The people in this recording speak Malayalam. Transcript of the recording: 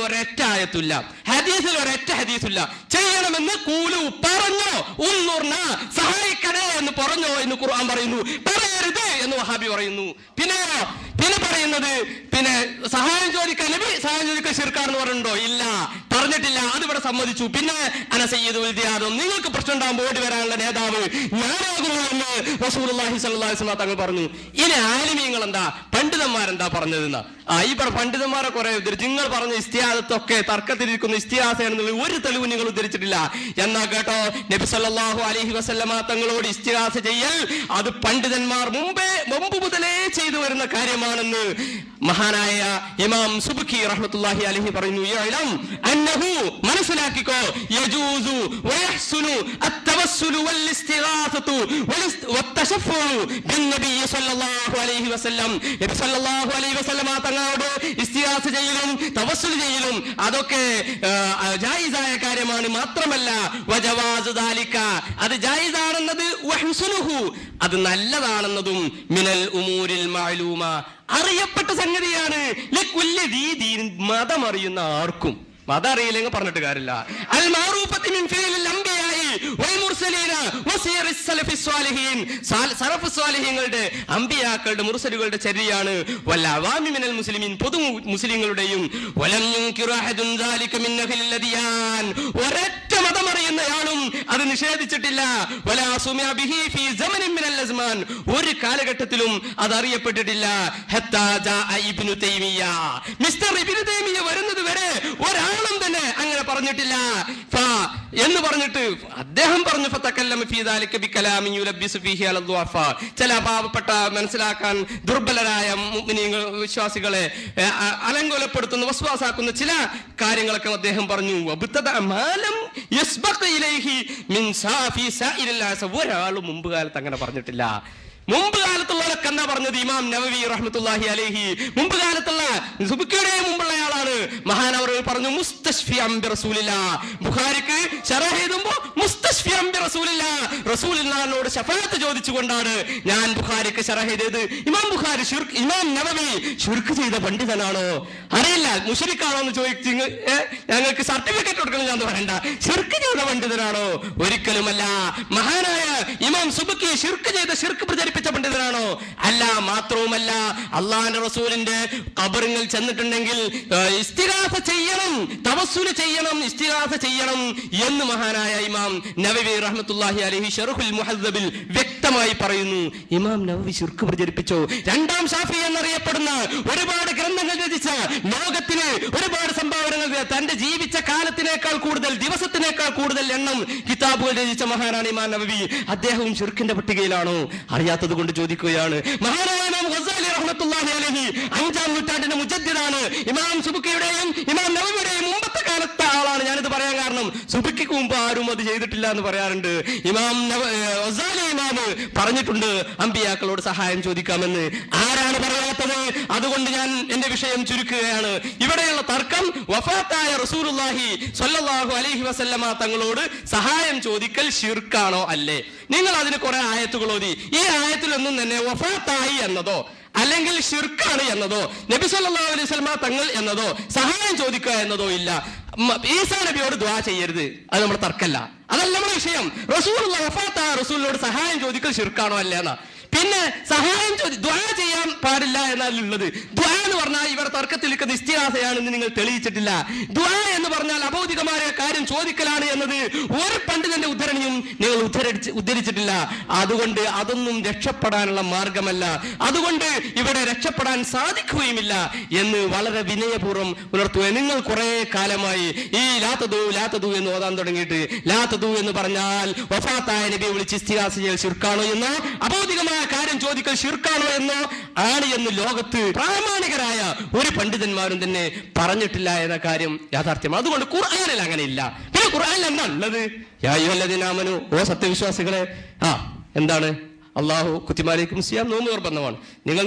ഒരൊറ്റ ആയത്തില്ല, ഹദീസിൽ ഒരൊറ്റ ഹദീസില്ല. ചെയ്യണമെന്ന് കൂലു പറഞ്ഞോ, ഉന്നൂർന സഹായിക്കണേ എന്ന് പറഞ്ഞോ എന്ന് ഖുർആൻ പറയുന്നു. പറയരുത് എന്ന് വഹാബി പറയുന്നു. പിന്നെ പറയുന്നത് സഹായം ചോദിക്കാൻ നബി സഹായം ചോദിക്കാൻ ശിർക്കാണെന്ന് പറഞ്ഞിട്ടുണ്ടോ? ഇല്ല, പറഞ്ഞിട്ടില്ല. അതിവിടെ സമ്മതിച്ചു. പിന്നെ അന സയ്യിദുൽ വൽദിയാദും, നിങ്ങൾക്ക് പ്രശ്നം ഉണ്ടാകുമ്പോൾ ഓടി വരാനുള്ള നേതാവ് ഞാനാകുന്നു എന്ന് റസൂലുള്ളാഹി സ്വല്ലല്ലാഹു അലൈഹി വസല്ലം തങ്ങൾ പറഞ്ഞു. ഇനി ആലിമീങ്ങൾ എന്താ, പണ്ഡിതന്മാരെന്താ പറഞ്ഞതെന്നാ? ഈ പണ്ഡിതന്മാരെ കുറെ ഉദ്ധരിച്ചു. നിങ്ങൾ പറഞ്ഞ ഇസ്തിഹാസത്തൊക്കെ തർക്കത്തിലിരിക്കുന്ന ഇസ്തിഹാസയാണെന്നുള്ള ഒരു തെളിവ് നിങ്ങൾ ഉദ്ധരിച്ചിട്ടില്ല. എന്നാ കേട്ടോ, നബി സല്ലല്ലാഹു അലൈഹി വസല്ലമ തങ്ങളോട് ഇസ്തിഹാസ ചെയ്യൽ അത് പണ്ഡിതന്മാർ മുമ്പ് മുതലേ ചെയ്തു വരുന്ന കാര്യമാണെന്ന് മഹാനായ ഇമാം സുബ്കി റഹ്മത്തുള്ളാഹി അലൈഹി പറയുന്നു. യഅലം അന്നഹു, മനസ്സിലാക്കിക്കോ, യജൂസു വയഹ്സുനു അത്തവസ്സുലു വൽ ഇസ്തിഗാസതു വത്തശഫഉ ബിന്നബി സല്ലല്ലാഹു അലൈഹി വസല്ലം. നബി സല്ലല്ലാഹു അലൈഹി വസല്ലമ തങ്ങളോട് ഇസ്തിഗാസ ചെയ്യലും തവസ്സുൽ ചെയ്യലും അതൊക്കെ ജായിസായ കാര്യമാണ്. മാത്രമല്ല വജവാസു ദാലിക, അത് ജായിസാണെന്നത് വഹ്സുനുഹു, അത് നല്ലതാണെന്നതും മിനൽ ഉമൂരിൽ മഅലൂമ, അറിയപ്പെട്ട സംഗതിയാണ്. ലികുല്ലി ദീൻ, മതം അറിയുന്ന ആർക്കും. മതം അറിയില്ലെങ്കിൽ പറഞ്ഞിട്ട് കാര്യമില്ല. അൽ മഅറൂഫത്തി മിൻ ഫിഇലിൽ അംബിയാഇ വൽ മുർസലീന വസിയറിസ് സലഫിസ് സ്വാലിഹീൻ, സലഫ് സ്വാലിഹീങ്ങളുടെ അംബിയാക്കളുടെ മുർസലുകളുടെ ചര്യയാണ്. വൽ അവാമി മിനൽ മുസ്ലിമീൻ, പൊതു മുസ്ലിങ്ങളുടെയും. വലം യുൻകിറു അഹദുൻ ദാലിക മിൻ അഹ്ലിൽ അദിയാൻ, ഒരൊറ്റ മതം അറിയുന്നയാളും അത് നിഷേധിച്ചിട്ടില്ല. വലാ സുമിഅ ബിഹി ഫീ സമനിൻ മിനൽ അസ്മാൻ, ഒരു കാലഘട്ടത്തിലും അത് അറിയപ്പെട്ടിട്ടില്ല. ഹത്താ ജാഅ ഇബ്നു തൈമിയ്യ, മിസ്റ്റർ ഇബ്നു തൈമിയ്യ വരുന്നത് വരെ ഒരാളും തന്നെ അങ്ങനെ പറഞ്ഞിട്ടില്ല എന്ന് പറഞ്ഞിട്ട് അദ്ദേഹം പറഞ്ഞു. ഫതകല്ലമ ഫീ ദാലിക ബികലാമിൻ യുലബ്ബിസു ഫീഹി അല ദുഅഫ, ചില പാവപ്പെട്ട മനസ്സിലാക്കാൻ ദുർബലരായ മുഅ്മിനീങ്ങൾ വിശ്വാസികളെ അലങ്കോലപ്പെടുത്തുന്ന വസ്വാസാക്കുന്ന ചില കാര്യങ്ങളൊക്കെ അദ്ദേഹം പറഞ്ഞു. വബതദ മാലം യസ്ബഖ ഇലൈഹി മിൻ സാഫി സൈരിൽ നാസ്, ഒരാളും മുമ്പ് കാലത്ത് അങ്ങനെ പറഞ്ഞിട്ടില്ല. മുമ്പ് കാലത്തുള്ളവരൊക്കെ എന്താ പറഞ്ഞത്? ഇമാം നവവി റഹ്മത്തുള്ളാഹി അലൈഹി മുമ്പ് കാലത്തുള്ള സുബ്കിയുടെ മുമ്പുള്ള ആളാണ്. മഹാനവർ പറഞ്ഞു മുസ്തശ്ഫിഅൻ ബി റസൂലില്ലാഹ്, ബുഖാരിക്ക് ശറഹ് എഴുതുമ്പോൾ മുസ്തശ്ഫിഅൻ ബി റസൂലില്ലാഹ്, റസൂലുള്ളാഹിനോട് ശഫാഅത്ത് ചോദിച്ചുകൊണ്ടാണ് ഞാൻ ബുഖാരിക്ക് ശറഹ് എഴുതിയത്. ഇമാം നവവി ശിർക്ക് ചെയ്ത പണ്ഡിതനാണോ? അറിയില്ല, മുശ്രിക്കാണോ എന്ന് ചോദിച്ചു ഞങ്ങൾക്ക് സർട്ടിഫിക്കറ്റ് കൊടുക്കണം ഞാൻ പറയണ്ട. ശിർക്ക് ചെയ്ത പണ്ഡിതനാണോ? ഒരിക്കലുമല്ല. മഹാനായ ഇമാം സുബ്കി ശിർക്ക് ചെയ്ത ശിർക്ക് പ്രചരിപ്പിച്ച പണ്ഡിതനാണോ? അല്ല. മാത്രവുമല്ല, അള്ളാഹുവിന്റെ റസൂലിന്റെ ഖബറിൽ ചെന്നിട്ടുണ്ടെങ്കിൽ ഇസ്തിഗാസ ചെയ്യണം, തവസ്സുൽ ചെയ്യണം, ഇസ്തിഗാസ ചെയ്യണം എന്ന് മഹാനായ ഇമാം നവവി റഹ്മത്തുള്ളാഹി അലൈഹി ശർഹുൽ മുഹദ്ദബിൽ വ്യക്തമായി പറയുന്നു. ഇമാം നവവി ശിർക്ക് പ്രചരിപ്പിച്ചോ? രണ്ടാം ഷാഫി എന്നറിയപ്പെടുന്ന ഒരുപാട് ഗ്രന്ഥങ്ങൾ രചിച്ച, ലോകത്തിന് ഒരുപാട് സംഭാവനകൾ, തന്റെ ജീവിച്ച കാലത്തിനേക്കാൾ കൂടുതൽ, ദിവസത്തിനേക്കാൾ കൂടുതൽ എണ്ണം കിതാബുകൾ രചിച്ച മഹാനാണ് ഇമാം നവവി. അദ്ദേഹവും ശിർക്കിന്റെ പട്ടികയിലാണോ? അറിയാത്തത് കൊണ്ട് ചോദിക്കുകയാണ്. മഹാനായ ഇമാം ഗസാലി റഹ്മത്തുള്ളാഹി അലൈഹി 5-ാം നൂറ്റാണ്ടിന്റെ മുജദ്ദിദാണ്. ഇമാം സുബ്കിയുടെയും ഇമാം നവവിയുടെയും മുമ്പത്തെ കാലത്തെ ആളാണ്. ഞാനിത് പറയാൻ കാരണം സുബ്കിക്ക് മുമ്പ് ആരും അത് ചെയ്തിട്ടില്ല എന്ന് പറയാറുണ്ട്. ഇമാം ഗസാലി ഇമാം പറഞ്ഞിട്ടുണ്ട് അമ്പിയാക്കളോട് സഹായം ചോദിക്കാമെന്ന്. ആരാണ് പറയാത്തത്? അതുകൊണ്ട് ഞാൻ എന്റെ വിഷയം ചുരുക്കുകയാണ്. ഇവിടെയുള്ള തർക്കം വഫാത്തായ റസൂലുള്ളാഹി സ്വല്ലല്ലാഹു അലൈഹി വസല്ലമ തങ്ങളോട് സഹായം ചോദിക്കൽ ശിർക്കാണോ അല്ലേ? നിങ്ങൾ അതിന് കുറെ ആയത്തുകൾ ഓതി. ഈ ആയത്തിലൊന്നും തന്നെ വഫാത്തായി എന്നതോ അല്ലെങ്കിൽ ശിർക്കാണ് എന്നതോ നബി സല്ലല്ലാഹു അലൈഹി വസല്ലമ തങ്ങൾ എന്നതോ സഹായം ചോദിക്കുക എന്നതോ ഇല്ല. ഈസാ നബിയോട് ദുആ ചെയ്യരുത്, അത് നമ്മുടെ തർക്കല്ല, അതല്ല നമ്മുടെ വിഷയം. റസൂലുള്ളാഹി വഫാത്തായ റസൂലിനോട് സഹായം ചോദിക്കൽ ശിർക്കാണോ അല്ല എന്നാ. പിന്നെ സഹായം ദുആ ചെയ്യാൻ പാടില്ല എന്നാലുള്ളത്. ദുആ എന്ന് പറഞ്ഞാൽ ഇവിടെ തർക്കത്തിലിരിക്കുന്ന ഇസ്തിഗാസയാണെന്ന് നിങ്ങൾ തെളിയിച്ചിട്ടില്ല. ദുആ എന്ന് പറഞ്ഞാൽ അഭൗതികമായ കാര്യം ചോദിക്കലാണ് എന്നത് ഒരു പണ്ഡിതന്റെ ഉദ്ധരണിയും നിങ്ങൾ ഉദ്ധരിച്ചിട്ടില്ല. അതുകൊണ്ട് അതൊന്നും രക്ഷപ്പെടാനുള്ള മാർഗമല്ല. അതുകൊണ്ട് ഇവിടെ രക്ഷപ്പെടാൻ സാധിക്കുകയുമില്ല എന്ന് വളരെ വിനയപൂർവ്വം ഉണർത്തുക. നിങ്ങൾ കുറെ കാലമായി ഈ ലാത്തദു എന്ന് ഓതാൻ തുടങ്ങിയിട്ട്, ലാത്തദു എന്ന് പറഞ്ഞാൽ വഫാത്തായ നബിയെ വിളിച്ച് ഇസ്തിഗാസ ചെയ്യൽ ശിർക്കാണോ എന്നോ, അഭൗതികമായ കാര്യം ചോദിക്കൽ ശിർക്കാണോ എന്നോ ആണ് എന്ന് ലോകത്ത് പ്രാമാണികരായ ഒരു പണ്ഡിതന്മാരും തന്നെ പറഞ്ഞിട്ടില്ല എന്ന കാര്യം യാഥാർത്ഥ്യമാണ്. അതുകൊണ്ട് ഖുർആനിൽ അങ്ങനെ ഇല്ല. പിന്നെ ഖുർആനിൽ എന്താ ഉള്ളത്? യാ അയ്യുഹല്ലദീന ആമനൂ, ഓ സത്യവിശ്വാസികളെ, എന്താണ്? അല്ലാഹു കുത്തിബ അലൈക്കും സിയാം, നോമ്പ് നിർബന്ധമാണ്. നിങ്ങൾ